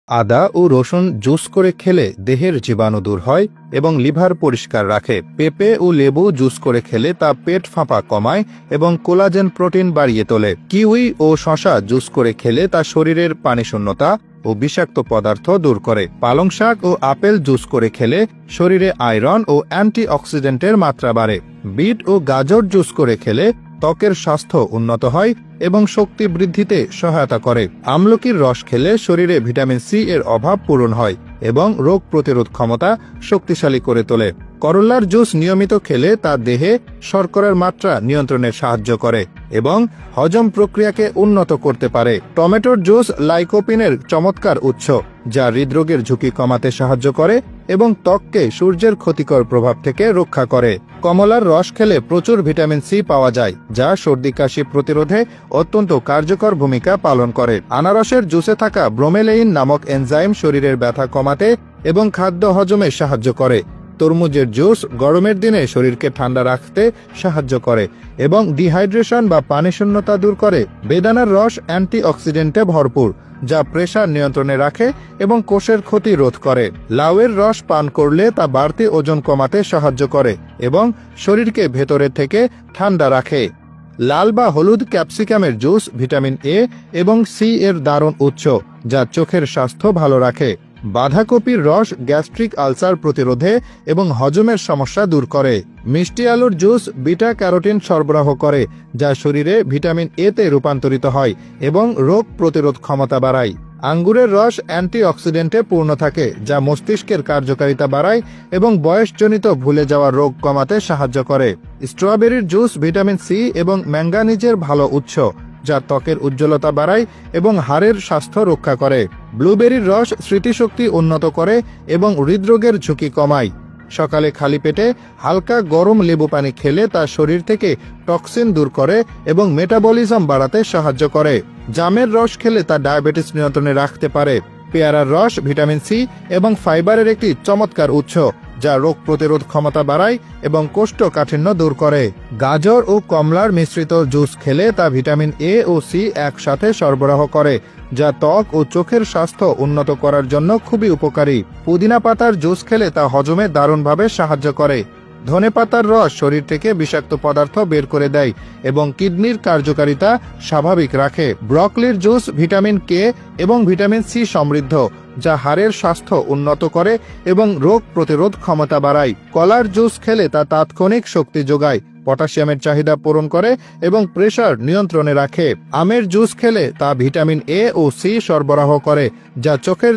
আদা ও রসুন জুস করে খেলে দেহের জীবাণু দূর হয় এবং লিভার পরিষ্কার রাখে। পেঁপে ও লেবু জুস করে খেলে তা পেট ফাঁপা কমায় এবং কোলাজেন প্রোটিন বাড়িয়ে তোলে। কিউই ও শশা জুস করে খেলে তা শরীরের পানিশূন্যতা ও বিষাক্ত পদার্থ দূর করে। পালং শাক ও আপেল জুস করে খেলে শরীরে আয়রন ও অ্যান্টিঅক্সিডেন্টের মাত্রা বাড়ে। বিট ও গাজর জুস করে খেলে ত্বকের স্বাস্থ্য উন্নত হয় এবং শক্তি বৃদ্ধিতে সহায়তা করে। আমলকির রস খেলে শরীরে ভিটামিন সি এর অভাব পূরণ হয় এবং রোগ প্রতিরোধ ক্ষমতা শক্তিশালী করে তোলে। করল্লার জুস নিয়মিত খেলে তা দেহে শর্করার মাত্রা নিয়ন্ত্রণে সাহায্য করে এবং হজম প্রক্রিয়াকে উন্নত করতে পারে। টমেটোর জুস লাইকোপিনের চমৎকার উৎস, যা হৃদরোগের ঝুঁকি কমাতে সাহায্য করে এবং ত্বককে সূর্যের ক্ষতিকর প্রভাব থেকে রক্ষা করে। কমলার রস খেলে প্রচুর ভিটামিন সি পাওয়া যায়, যা সর্দি কাশি প্রতিরোধে অত্যন্ত কার্যকর ভূমিকা পালন করে। আনারসের জুসে থাকা ব্রোমেলেইন নামক এনজাইম শরীরের ব্যথা কমাতে এবং খাদ্য হজমে সাহায্য করে। তরমুজের জুস গরমের দিনে শরীরকে ঠান্ডা রাখতে সাহায্য করে এবং ডিহাইড্রেশন বা পানিশূন্যতা দূর করে। বেদানার রস অ্যান্টিঅক্সিডেন্টে ভরপুর, যা প্রেসার নিয়ন্ত্রণে রাখে এবং কোষের ক্ষতি রোধ করে। লাউয়ের রস পান করলে তা বাড়তি ওজন কমাতে সাহায্য করে এবং শরীরকে ভেতরে থেকে ঠান্ডা রাখে। লাল বা হলুদ ক্যাপসিকামের জুস ভিটামিন এ এবং সি এর দারুণ উৎস, যা চোখের স্বাস্থ্য ভালো রাখে। বাঁধাকপির রস গ্যাস্ট্রিক আলসার প্রতিরোধে এবং হজমের সমস্যা দূর করে। মিষ্টি আলুর জুস বিটা ক্যারোটিন সরবরাহ করে, যা শরীরে ভিটামিন এ তে রূপান্তরিত হয় এবং রোগ প্রতিরোধ ক্ষমতা বাড়ায়। আঙ্গুরের রস অ্যান্টিঅক্সিডেন্টে পূর্ণ থাকে, যা মস্তিষ্কের কার্যকারিতা বাড়ায় এবং বয়সজনিত ভুলে যাওয়া রোগ কমাতে সাহায্য করে। স্ট্রবেরির জুস ভিটামিন সি এবং ম্যাঙ্গানিজের ভালো উৎস, যা ত্বকের উজ্জ্বলতা বাড়ায় এবং হাড়ের স্বাস্থ্য রক্ষা করে। ব্লুবেরির রস স্মৃতিশক্তি উন্নত করে এবং হৃদরোগের ঝুঁকি কমায়। সকালে খালি পেটে হালকা গরম লেবু পানি খেলে তা শরীর থেকে টক্সিন দূর করে এবং মেটাবলিজম বাড়াতে সাহায্য করে। জামের রস খেলে তা ডায়াবেটিস নিয়ন্ত্রণে রাখতে পারে। পেয়ারার রস ভিটামিন সি এবং ফাইবারের একটি চমৎকার উৎস, যা রোগ প্রতিরোধ ক্ষমতা বাড়ায় এবং কোষ্ঠকাঠিন্য দূর করে। গাজর ও কমলার মিশ্রিত জুস খেলে তা ভিটামিন এ ও সি একসাথে সরবরাহ করে, যা ত্বক ও চোখের স্বাস্থ্য উন্নত করার জন্য খুবই উপকারী। পুদিনা পাতার জুস খেলে তা হজমে দারুণভাবে সাহায্য করে। ধনেপাতার রস শরীর থেকে বিষাক্ত পদার্থ বের করে দেয় এবং কিডনির কার্যকারিতা স্বাভাবিক রাখে। ব্রকলির জুস ভিটামিন কে এবং ভিটামিন সি সমৃদ্ধ, যা হাড়ের স্বাস্থ্য উন্নত করে এবং রোগ প্রতিরোধ ক্ষমতা বাড়ায়। কলার জুস খেলে তা তাৎক্ষণিক শক্তি যোগায়, পটাশিয়ামের চাহিদা পূরণ করে এবং প্রেসার নিয়ন্ত্রণে রাখে। আমের জুস খেলে তা ভিটামিন এ ও সি সরবরাহ করে, যা চোখের